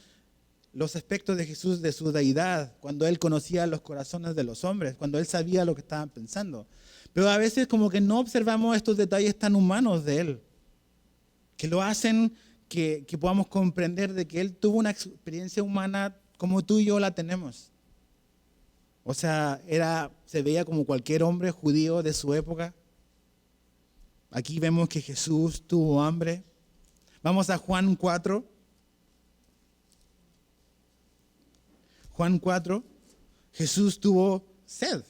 los aspectos de Jesús, de su deidad, cuando Él conocía los corazones de los hombres, cuando Él sabía lo que estaban pensando. Pero a veces como que no observamos estos detalles tan humanos de Él, que lo hacen que podamos comprender de que Él tuvo una experiencia humana como tú y yo la tenemos. O sea, se veía como cualquier hombre judío de su época. Aquí vemos que Jesús tuvo hambre. Vamos a Juan 4. Juan 4, Jesús tuvo sed.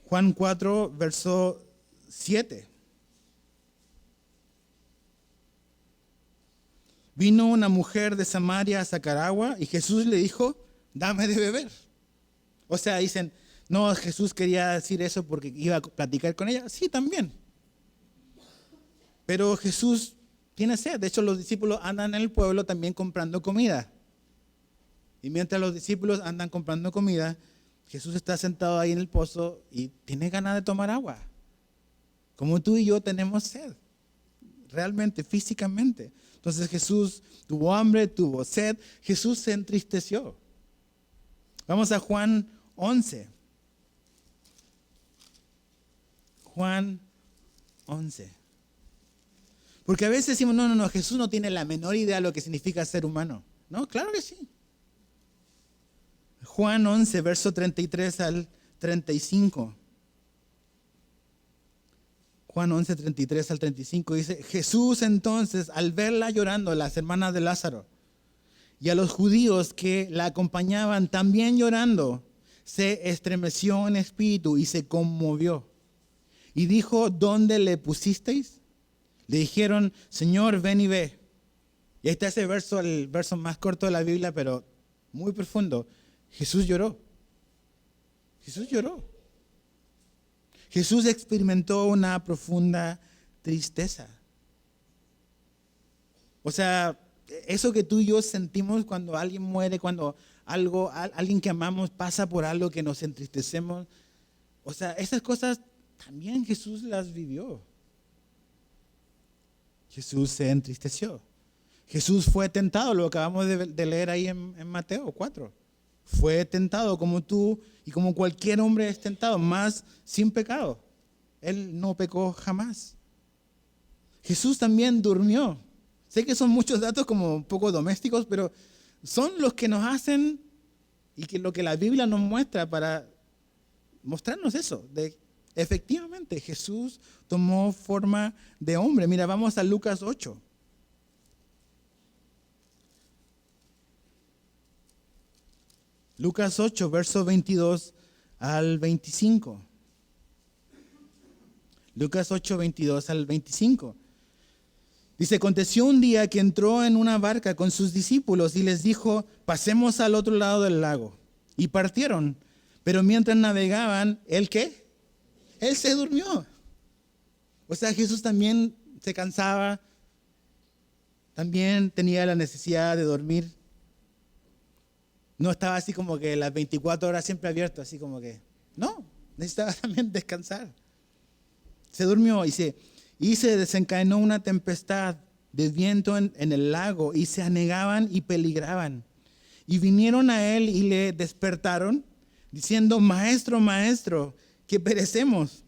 Juan 4, verso 7. Vino una mujer de Samaria a sacar agua y Jesús le dijo, dame de beber. O sea, dicen, no, Jesús quería decir eso porque iba a platicar con ella. Sí, también. Pero Jesús tiene sed. De hecho, los discípulos andan en el pueblo también comprando comida. Y mientras los discípulos andan comprando comida, Jesús está sentado ahí en el pozo y tiene ganas de tomar agua. Como tú y yo tenemos sed. Realmente, físicamente. Entonces Jesús tuvo hambre, tuvo sed. Jesús se entristeció. Vamos a Juan 11. Juan 11. Porque a veces decimos, no, Jesús no tiene la menor idea de lo que significa ser humano. No, claro que sí. Juan 11, verso 33 al 35. Juan 11, 33 al 35 dice, Jesús entonces, al verla llorando, las hermanas de Lázaro, y a los judíos que la acompañaban también llorando, se estremeció en espíritu y se conmovió. Y dijo, ¿dónde le pusisteis? Le dijeron, Señor, ven y ve. Y ahí está ese verso, el verso más corto de la Biblia, pero muy profundo. Jesús lloró. Jesús lloró. Jesús experimentó una profunda tristeza. O sea, eso que tú y yo sentimos cuando alguien muere, cuando alguien que amamos pasa por algo que nos entristecemos. O sea, esas cosas también Jesús las vivió. Jesús se entristeció. Jesús fue tentado, lo acabamos de leer ahí en Mateo 4. Fue tentado como tú y como cualquier hombre es tentado, más sin pecado. Él no pecó jamás. Jesús también durmió. Sé que son muchos datos como un poco domésticos, pero son los que nos hacen y que lo que la Biblia nos muestra para mostrarnos eso, de efectivamente Jesús tomó forma de hombre. Mira, vamos a Lucas 8. Lucas 8, verso 22 al 25. Lucas 8, 22 al 25. Dice, aconteció un día que entró en una barca con sus discípulos y les dijo, pasemos al otro lado del lago. Y partieron, pero mientras navegaban, ¿él qué? Él se durmió. O sea, Jesús también se cansaba, también tenía la necesidad de dormir. No estaba así como que las 24 horas siempre abierto, así como que, no, necesitaba también descansar. Se durmió y se desencadenó una tempestad de viento en el lago y se anegaban y peligraban. Y vinieron a él y le despertaron diciendo, maestro, maestro, que perecemos.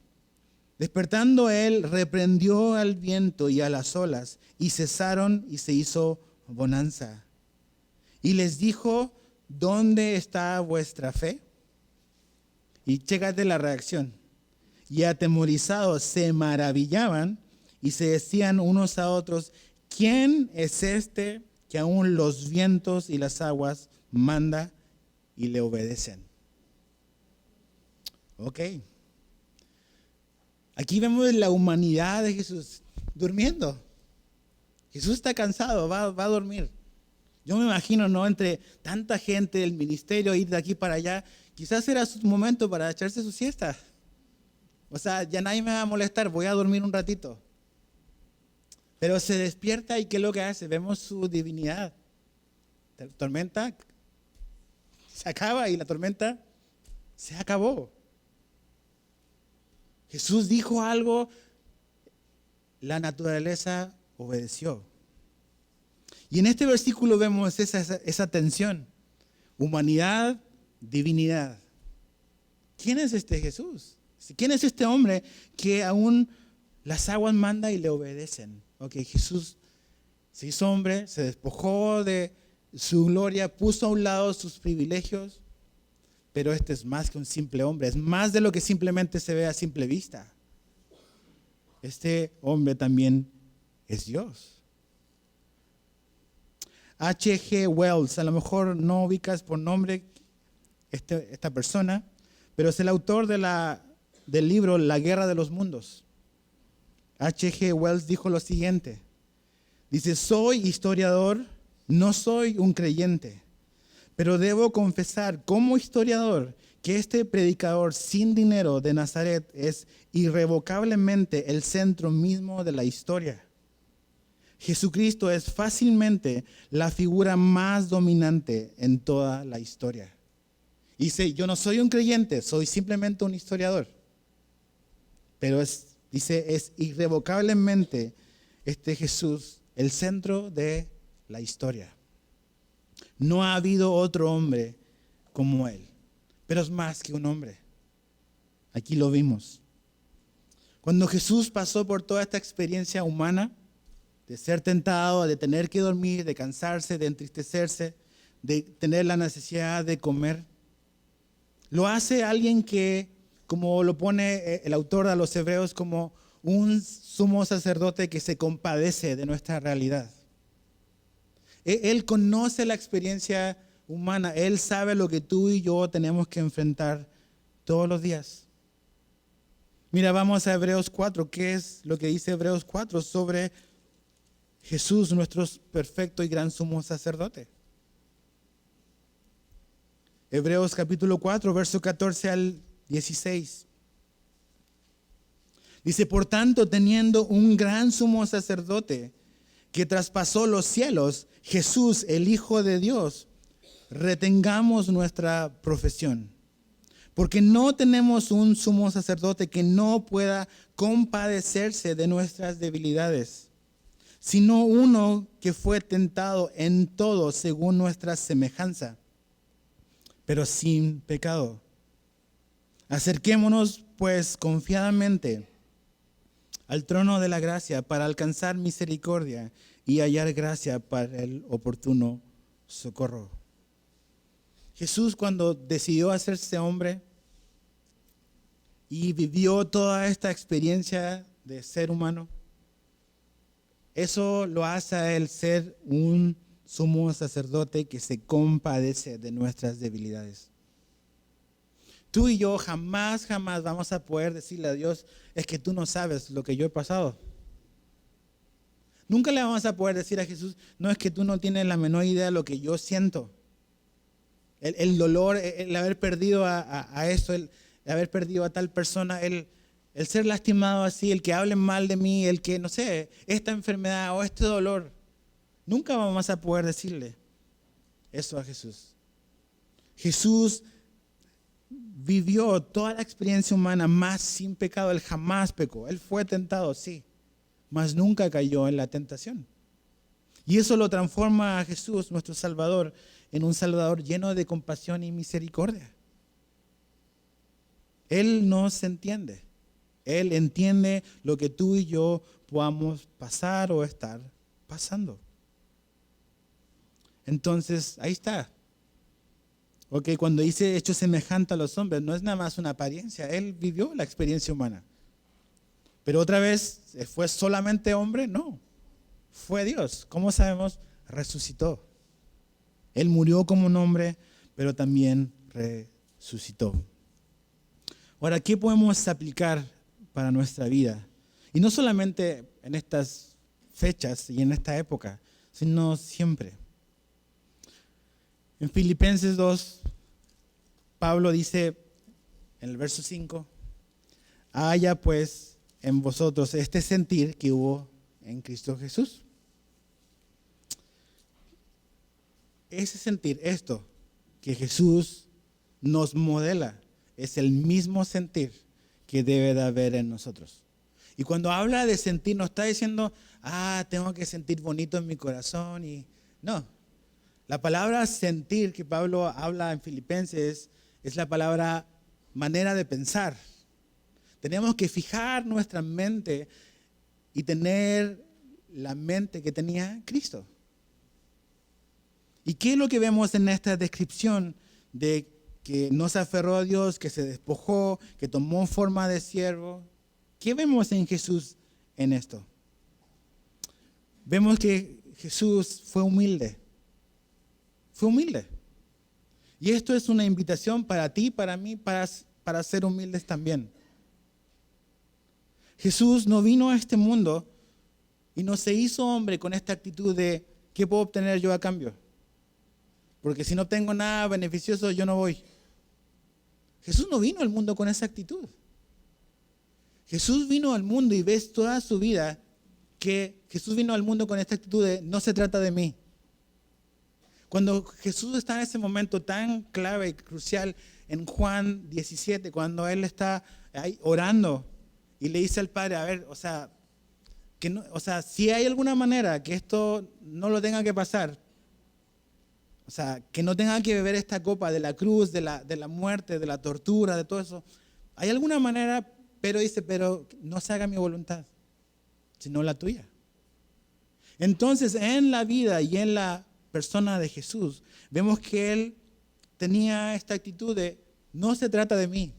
Despertando él, reprendió al viento y a las olas y cesaron y se hizo bonanza. Y les dijo, ¿dónde está vuestra fe? Y chécate la reacción. Y atemorizados se maravillaban y se decían unos a otros, ¿quién es este que aún los vientos y las aguas manda y le obedecen? Ok. Aquí vemos la humanidad de Jesús durmiendo. Jesús está cansado, va a dormir. Yo me imagino, ¿no? Entre tanta gente, el ministerio, ir de aquí para allá, quizás era su momento para echarse su siesta. O sea, ya nadie me va a molestar, voy a dormir un ratito. Pero se despierta y ¿qué es lo que hace? Vemos su divinidad. La tormenta se acaba y la tormenta se acabó. Jesús dijo algo, la naturaleza obedeció. Y en este versículo vemos esa tensión. Humanidad, divinidad. ¿Quién es este Jesús? ¿Quién es este hombre que aún las aguas manda y le obedecen? Ok, Jesús se hizo hombre, se despojó de su gloria, puso a un lado sus privilegios, pero este es más que un simple hombre, es más de lo que simplemente se ve a simple vista. Este hombre también es Dios. H.G. Wells, a lo mejor no ubicas por nombre esta persona, pero es el autor del libro La Guerra de los Mundos. H.G. Wells dijo lo siguiente, dice, soy historiador, no soy un creyente, pero debo confesar como historiador que este predicador sin dinero de Nazaret es irrevocablemente el centro mismo de la historia. Jesucristo es fácilmente la figura más dominante en toda la historia. Dice, yo no soy un creyente, soy simplemente un historiador. Pero dice, es irrevocablemente este Jesús el centro de la historia. No ha habido otro hombre como él, pero es más que un hombre. Aquí lo vimos. Cuando Jesús pasó por toda esta experiencia humana, de ser tentado, de tener que dormir, de cansarse, de entristecerse, de tener la necesidad de comer, lo hace alguien que, como lo pone el autor a los Hebreos, como un sumo sacerdote que se compadece de nuestra realidad. Él conoce la experiencia humana, Él sabe lo que tú y yo tenemos que enfrentar todos los días. Mira, vamos a Hebreos 4. ¿Qué es lo que dice Hebreos 4 sobre Jesús, nuestro perfecto y gran sumo sacerdote? Hebreos capítulo 4, verso 14 al 16. Dice, por tanto, teniendo un gran sumo sacerdote que traspasó los cielos, Jesús, el Hijo de Dios, retengamos nuestra profesión. Porque no tenemos un sumo sacerdote que no pueda compadecerse de nuestras debilidades, sino uno que fue tentado en todo según nuestra semejanza, pero sin pecado. Acerquémonos pues confiadamente al trono de la gracia para alcanzar misericordia y hallar gracia para el oportuno socorro. Jesús, cuando decidió hacerse hombre y vivió toda esta experiencia de ser humano, eso lo hace a él ser un sumo sacerdote que se compadece de nuestras debilidades. Tú y yo jamás vamos a poder decirle a Dios, es que tú no sabes lo que yo he pasado. Nunca le vamos a poder decir a Jesús, no, es que tú no tienes la menor idea de lo que yo siento. El dolor, el haber perdido a esto, el haber perdido a tal persona, el ser lastimado así, el que hablen mal de mí, el que, no sé, esta enfermedad o este dolor. Nunca vamos a poder decirle eso a Jesús. Jesús vivió toda la experiencia humana más sin pecado. Él jamás pecó. Él fue tentado, sí, mas nunca cayó en la tentación. Y eso lo transforma a Jesús, nuestro Salvador, en un Salvador lleno de compasión y misericordia. Él nos entiende. Él entiende lo que tú y yo podamos pasar o estar pasando. Entonces, ahí está. Ok, cuando dice hecho semejante a los hombres, no es nada más una apariencia. Él vivió la experiencia humana. Pero otra vez, ¿fue solamente hombre? No. Fue Dios. ¿Cómo sabemos? Resucitó. Él murió como un hombre, pero también resucitó. Ahora, ¿qué podemos aplicar para nuestra vida? Y no solamente en estas fechas y en esta época, sino siempre. En Filipenses 2, Pablo dice en el verso 5, haya pues en vosotros este sentir que hubo en Cristo Jesús. Ese sentir, esto que Jesús nos modela, es el mismo sentir que debe de haber en nosotros. Y cuando habla de sentir, no está diciendo, tengo que sentir bonito en mi corazón. No, la palabra sentir que Pablo habla en Filipenses es la palabra manera de pensar. Tenemos que fijar nuestra mente y tener la mente que tenía Cristo. ¿Y qué es lo que vemos en esta descripción de que no se aferró a Dios, que se despojó, que tomó forma de siervo? ¿Qué vemos en Jesús en esto? Vemos que Jesús fue humilde. Fue humilde. Y esto es una invitación para ti, para mí, para ser humildes también. Jesús no vino a este mundo y no se hizo hombre con esta actitud de ¿qué puedo obtener yo a cambio? Porque si no tengo nada beneficioso, yo no voy. Jesús no vino al mundo con esa actitud. Jesús vino al mundo y ves toda su vida que Jesús vino al mundo con esta actitud de no se trata de mí. Cuando Jesús está en ese momento tan clave y crucial en Juan 17, cuando Él está ahí orando y le dice al Padre, a ver, si hay alguna manera que esto no lo tenga que pasar, que no tenga que beber esta copa de la cruz, de la muerte, de la tortura, de todo eso. Hay alguna manera, pero dice, pero no se haga mi voluntad, sino la tuya. Entonces, en la vida y en la persona de Jesús, vemos que Él tenía esta actitud de, no se trata de mí.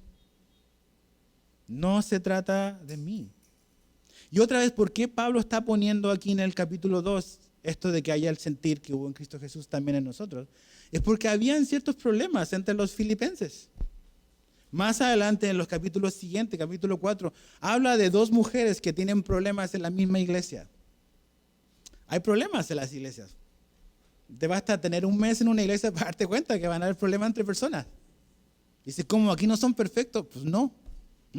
No se trata de mí. Y otra vez, ¿por qué Pablo está poniendo aquí en el capítulo 2 esto de que haya el sentir que hubo en Cristo Jesús también en nosotros? Es porque habían ciertos problemas entre los filipenses. Más adelante en los capítulos siguientes, capítulo 4, habla de dos mujeres que tienen problemas en la misma iglesia. Hay problemas en las iglesias. Te basta tener un mes en una iglesia para darte cuenta que van a haber problemas entre personas. Dice, ¿cómo? ¿Aquí no son perfectos? Pues no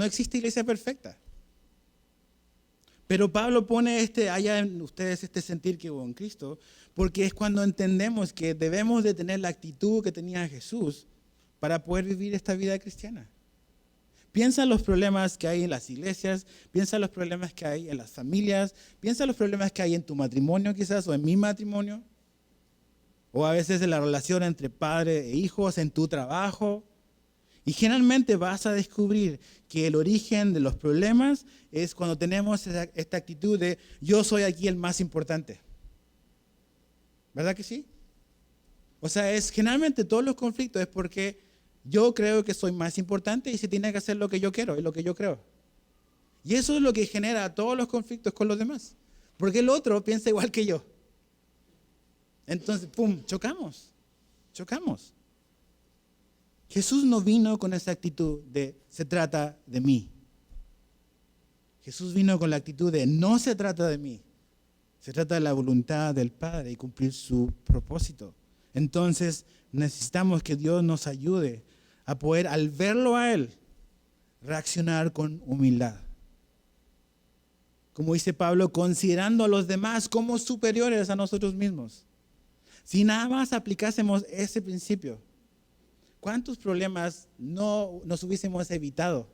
existe iglesia perfecta. Pero Pablo pone haya en ustedes este sentir que hubo en Cristo, porque es cuando entendemos que debemos de tener la actitud que tenía Jesús para poder vivir esta vida cristiana. Piensa en los problemas que hay en las iglesias, piensa en los problemas que hay en las familias, piensa en los problemas que hay en tu matrimonio quizás, o en mi matrimonio, o a veces en la relación entre padre e hijos, en tu trabajo. Y generalmente vas a descubrir que el origen de los problemas es cuando tenemos esta actitud de yo soy aquí el más importante. ¿Verdad que sí? Generalmente todos los conflictos es porque yo creo que soy más importante y se tiene que hacer lo que yo quiero y lo que yo creo. Y eso es lo que genera todos los conflictos con los demás. Porque el otro piensa igual que yo. Entonces, chocamos. Jesús no vino con esa actitud de se trata de mí. Jesús vino con la actitud de no se trata de mí. Se trata de la voluntad del Padre y cumplir su propósito. Entonces necesitamos que Dios nos ayude a poder, al verlo a Él, reaccionar con humildad. Como dice Pablo, considerando a los demás como superiores a nosotros mismos. Si nada más aplicásemos ese principio, ¿cuántos problemas no nos hubiésemos evitado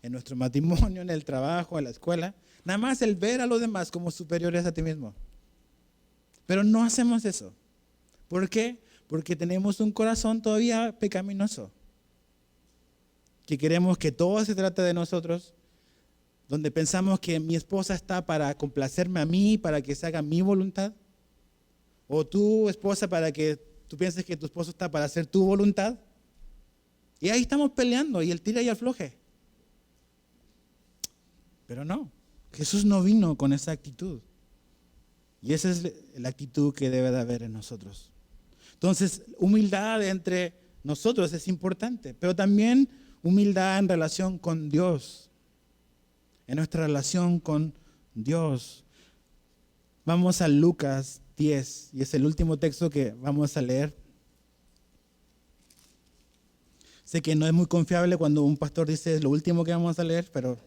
en nuestro matrimonio, en el trabajo, en la escuela? Nada más el ver a los demás como superiores a ti mismo. Pero no hacemos eso. ¿Por qué? Porque tenemos un corazón todavía pecaminoso. Que queremos que todo se trate de nosotros, donde pensamos que mi esposa está para complacerme a mí, para que se haga mi voluntad. O tu esposa para que tú pienses que tu esposo está para hacer tu voluntad. Y ahí estamos peleando y el tira y afloje. Pero no, Jesús no vino con esa actitud. Y esa es la actitud que debe de haber en nosotros. Entonces, humildad entre nosotros es importante, pero también humildad en relación con Dios. En nuestra relación con Dios. Vamos a Lucas 10, y es el último texto que vamos a leer. Sé que no es muy confiable cuando un pastor dice es lo último que vamos a leer, pero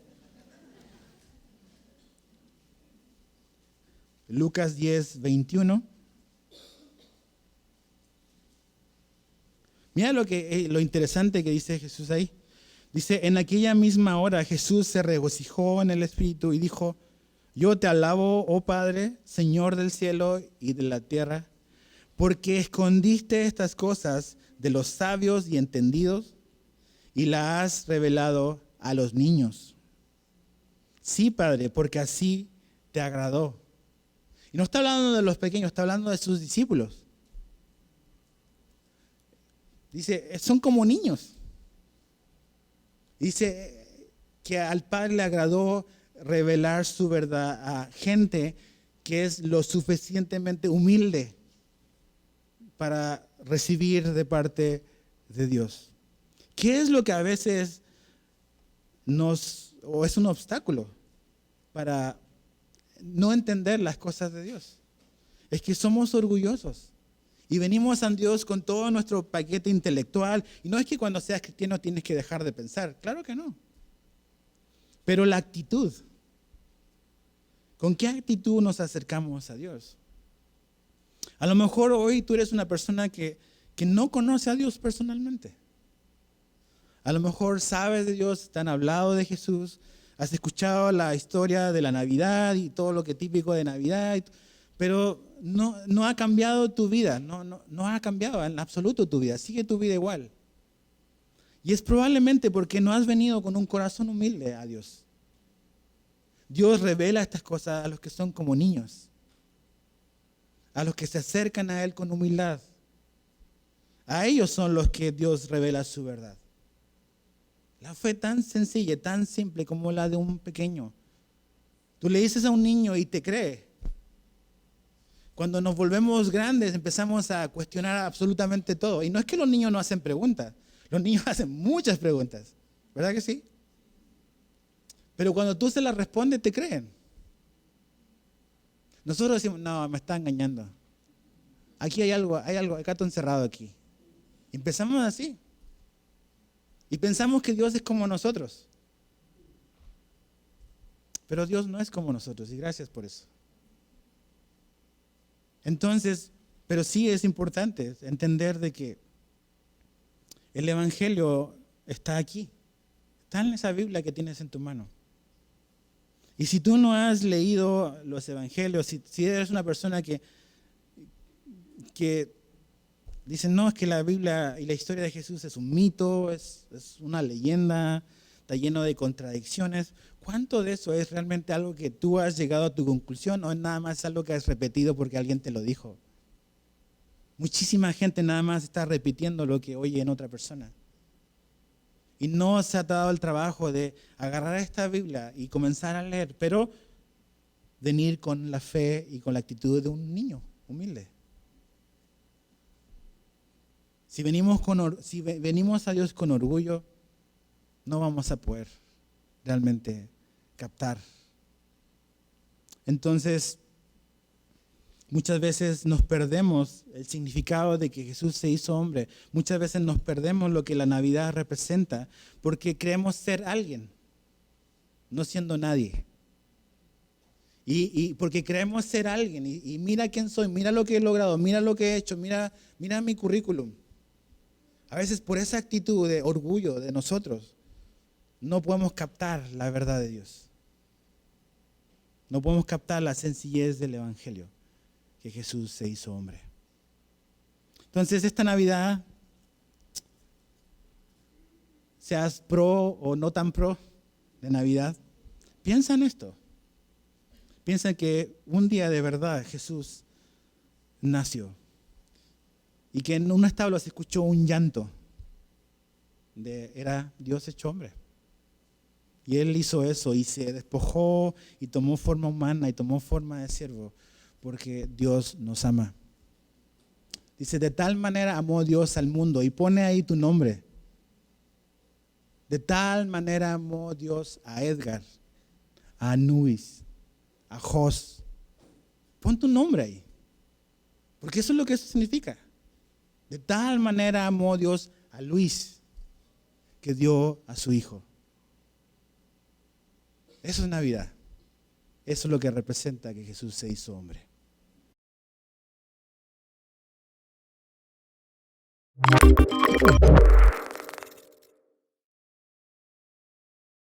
Lucas 10:21. Mira lo interesante que dice Jesús ahí. Dice, en aquella misma hora Jesús se regocijó en el Espíritu y dijo, yo te alabo, oh Padre, Señor del cielo y de la tierra, porque escondiste estas cosas de los sabios y entendidos y las has revelado a los niños. Sí, Padre, porque así te agradó. Y no está hablando de los pequeños, está hablando de sus discípulos. Dice, son como niños. Dice que al Padre le agradó revelar su verdad a gente que es lo suficientemente humilde para recibir de parte de Dios. ¿Qué es lo que a veces o es un obstáculo para no entender las cosas de Dios? Es que somos orgullosos y venimos a Dios con todo nuestro paquete intelectual. Y no es que cuando seas cristiano tienes que dejar de pensar, claro que no. Pero la actitud, ¿con qué actitud nos acercamos a Dios? A lo mejor hoy tú eres una persona que no conoce a Dios personalmente. A lo mejor sabes de Dios, te han hablado de Jesús, has escuchado la historia de la Navidad y todo lo que es típico de Navidad, pero no ha cambiado tu vida, no ha cambiado en absoluto tu vida, sigue tu vida igual. Y es probablemente porque no has venido con un corazón humilde a Dios. Dios revela estas cosas a los que son como niños, a los que se acercan a Él con humildad. A ellos son los que Dios revela su verdad. La fe tan sencilla, tan simple como la de un pequeño. Tú le dices a un niño y te cree. Cuando nos volvemos grandes empezamos a cuestionar absolutamente todo. Y no es que los niños no hacen preguntas. Los niños hacen muchas preguntas. ¿Verdad que sí? Pero cuando tú se las respondes, te creen. Nosotros decimos, no, me está engañando. Aquí hay algo, acá está encerrado aquí. Y empezamos así. Y pensamos que Dios es como nosotros. Pero Dios no es como nosotros y gracias por eso. Entonces, pero sí es importante entender de que el Evangelio está aquí. Está en esa Biblia que tienes en tu mano. Y si tú no has leído los Evangelios, si eres una persona que dicen, no, es que la Biblia y la historia de Jesús es un mito, es una leyenda, está lleno de contradicciones. ¿Cuánto de eso es realmente algo que tú has llegado a tu conclusión o es nada más algo que has repetido porque alguien te lo dijo? Muchísima gente nada más está repitiendo lo que oye en otra persona. Y no se ha dado el trabajo de agarrar esta Biblia y comenzar a leer, pero venir con la fe y con la actitud de un niño humilde. Si venimos a Dios con orgullo, no vamos a poder realmente captar. Entonces, muchas veces nos perdemos el significado de que Jesús se hizo hombre. Muchas veces nos perdemos lo que la Navidad representa porque creemos ser alguien, no siendo nadie. Y porque creemos ser alguien. Y mira quién soy, mira lo que he logrado, mira lo que he hecho, mira mi currículum. A veces por esa actitud de orgullo de nosotros, no podemos captar la verdad de Dios. No podemos captar la sencillez del Evangelio, que Jesús se hizo hombre. Entonces, esta Navidad, seas pro o no tan pro de Navidad, piensa en esto. Piensa que un día de verdad Jesús nació y que en un establo se escuchó un llanto. Era Dios hecho hombre. Y Él hizo eso y se despojó y tomó forma humana y tomó forma de siervo porque Dios nos ama. Dice, de tal manera amó Dios al mundo y pone ahí tu nombre. De tal manera amó Dios a Edgar, a Anubis, a Jos. Pon tu nombre ahí. Porque eso es lo que eso significa. De tal manera amó Dios a Luis. que dio a su Hijo. Eso es Navidad. Eso es lo que representa que Jesús se hizo hombre.